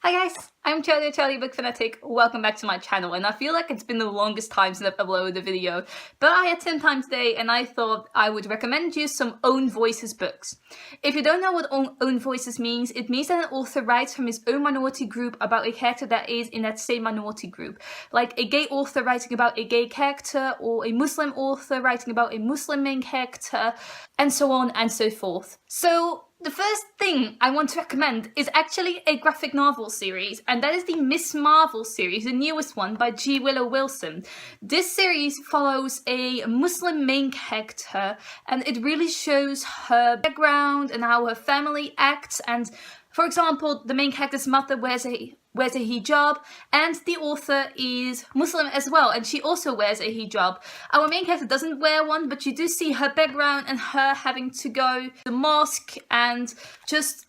Hi guys, I'm Charlie Book Fanatic. Welcome back to my channel, and I feel like it's been the longest time since I've uploaded a video, but I had 10 time today and I thought I would recommend you some own voices books. If you don't know what own voices means, it means that an author writes from his own minority group about a character that is in that same minority group. Like a gay author writing about a gay character, or a Muslim author writing about a Muslim main character, and so on and so forth. So the first thing I want to recommend is actually a graphic novel series, and that is the Miss Marvel series, the newest one by Willow Wilson. This series follows a Muslim main character, and it really shows her background and how her family acts. And for example, the main character's mother wears a hijab, and the author is Muslim as well, and she also wears a hijab. Our main character doesn't wear one, but you do see her background and her having to go to the mosque and just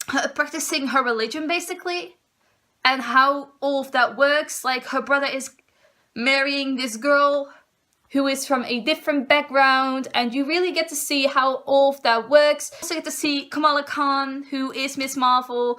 her practicing her religion basically, and how all of that works. Like, her brother is marrying this girl who is from a different background, and you really get to see how all of that works. You also get to see Kamala Khan, who is Miss Marvel,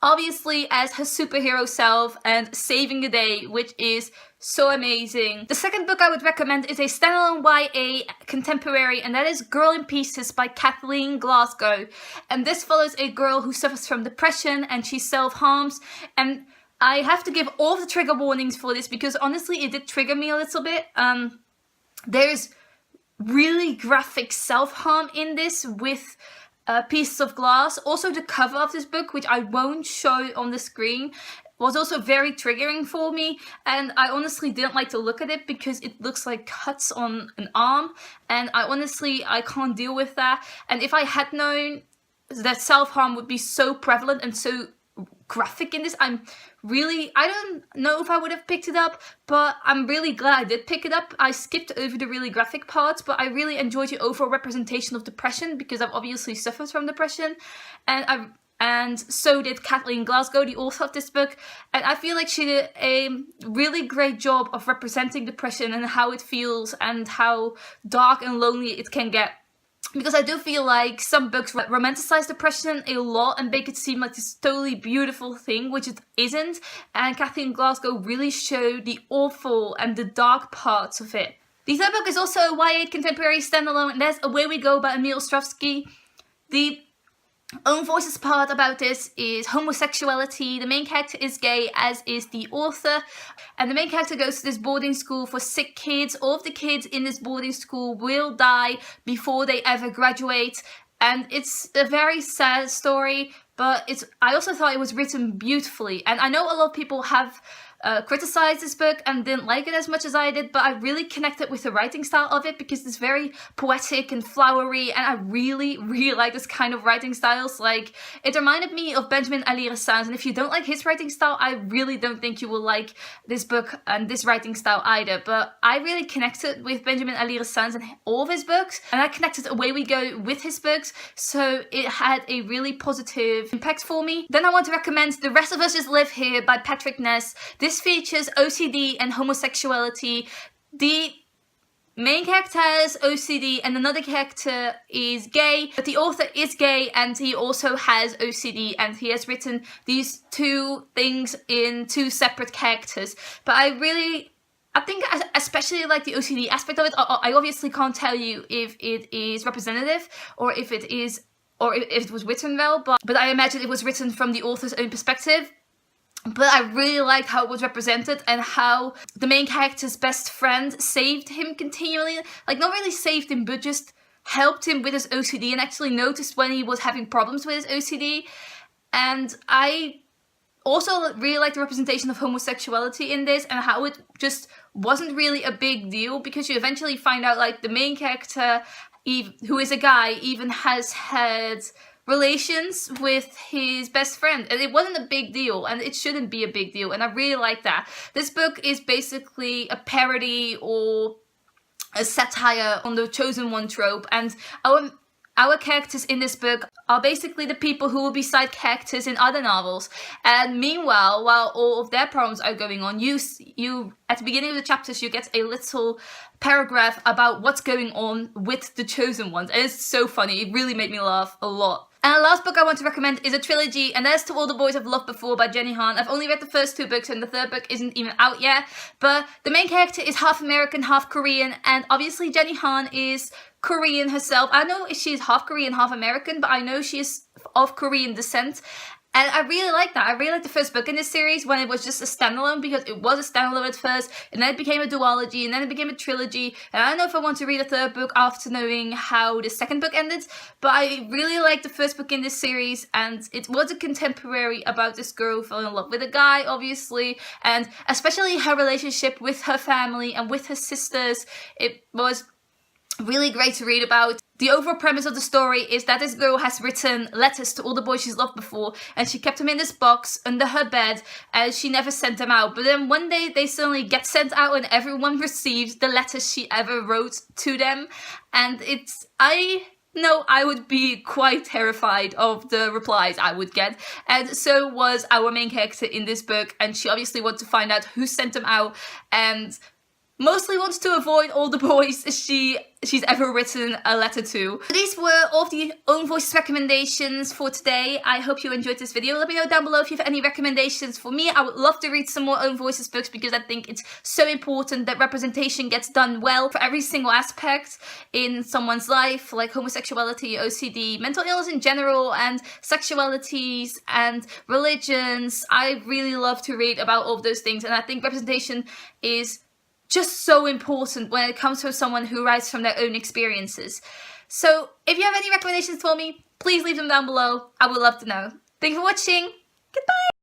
obviously as her superhero self and saving the day, which is so amazing. The second book I would recommend is a standalone YA contemporary, and that is Girl in Pieces by Kathleen, Glasgow. And this follows a girl who suffers from depression and she self-harms. And I have to give all the trigger warnings for this because honestly it did trigger me a little bit. There's really graphic self-harm in this with pieces of glass. Also, the cover of this book, which I won't show on the screen, was also very triggering for me, and I honestly didn't like to look at it because it looks like cuts on an arm, and I can't deal with that. And if I had known that self-harm would be so prevalent and so graphic in this, I don't know if I would have picked it up, but I'm really glad I did pick it up. I skipped over the really graphic parts, but I really enjoyed the overall representation of depression because I've obviously suffered from depression, and so did Kathleen Glasgow, the author of this book, and I feel like she did a really great job of representing depression and how it feels and how dark and lonely it can get. Because I do feel like some books romanticize depression a lot and make it seem like this totally beautiful thing, which it isn't. And Kathleen Glasgow really showed the awful and the dark parts of it. The third book is also a YA contemporary standalone, and that's Away We Go by Emil Ostrovski. The own voices part about this is homosexuality. The main character is gay, as is the author, and the main character goes to this boarding school for sick kids. All of the kids in this boarding school will die before they ever graduate, and it's a very sad story, but I also thought it was written beautifully. And I know a lot of people have criticized this book and didn't like it as much as I did, but I really connected with the writing style of it because it's very poetic and flowery, and I really like this kind of writing styles. Like, it reminded me of Benjamin Alire-Sands, and if you don't like his writing style, I really don't think you will like this book and this writing style either. But I really connected with Benjamin Alire-Sands and all of his books, and I connected Away We Go with his books, so it had a really positive impact for me. Then I want to recommend The Rest of Us Just Live Here by Ness. This features OCD and homosexuality. The main character has OCD and another character is gay, but the author is gay and he also has OCD, and he has written these two things in two separate characters. But I think I especially like the OCD aspect of it. I obviously can't tell you if it is representative or if it was written well, but I imagine it was written from the author's own perspective. But I really liked how it was represented and how the main character's best friend saved him continually. Like, not really saved him, but just helped him with his OCD and actually noticed when he was having problems with his OCD. And I also really liked the representation of homosexuality in this and how it just wasn't really a big deal, because you eventually find out, like, the main character, who is a guy, even has had relations with his best friend, and it wasn't a big deal, and it shouldn't be a big deal, and I really like that. This book is basically a parody or a satire on the chosen one trope, and our characters in this book are basically the people who will be side characters in other novels. And meanwhile, while all of their problems are going on, you at the beginning of the chapters, you get a little paragraph about what's going on with the chosen ones, and it's so funny. It really made me laugh a lot. And the last book I want to recommend is a trilogy, and that's To All the Boys I've Loved Before by Jenny Han. I've only read the first 2 books and the 3rd book isn't even out yet, but the main character is half American, half Korean, and obviously Jenny Han is Korean herself. I don't know if she's half Korean, half American, but I know she is of Korean descent. And I really like that. I really like the first book in this series when it was just a standalone, because it was a standalone at first, and then it became a duology, and then it became a trilogy. And I don't know if I want to read a 3rd book after knowing how the 2nd book ended, but I really like the first book in this series, and it was a contemporary about this girl who fell in love with a guy, obviously, and especially her relationship with her family and with her sisters. It was really great to read about. The overall premise of the story is that this girl has written letters to all the boys she's loved before, and she kept them in this box under her bed, and she never sent them out. But then one day they suddenly get sent out, and everyone receives the letters she ever wrote to them. And I would be quite terrified of the replies I would get, and so was our main character in this book, and she obviously wanted to find out who sent them out, and mostly wants to avoid all the boys she's ever written a letter to. These were all of the Own Voices recommendations for today. I hope you enjoyed this video. Let me know down below if you have any recommendations for me. I would love to read some more Own Voices books, because I think it's so important that representation gets done well for every single aspect in someone's life, like homosexuality, OCD, mental illness in general, and sexualities and religions. I really love to read about all of those things, and I think representation is just so important when it comes to someone who writes from their own experiences. So if you have any recommendations for me, please leave them down below. I would love to know. Thanks for watching. Goodbye.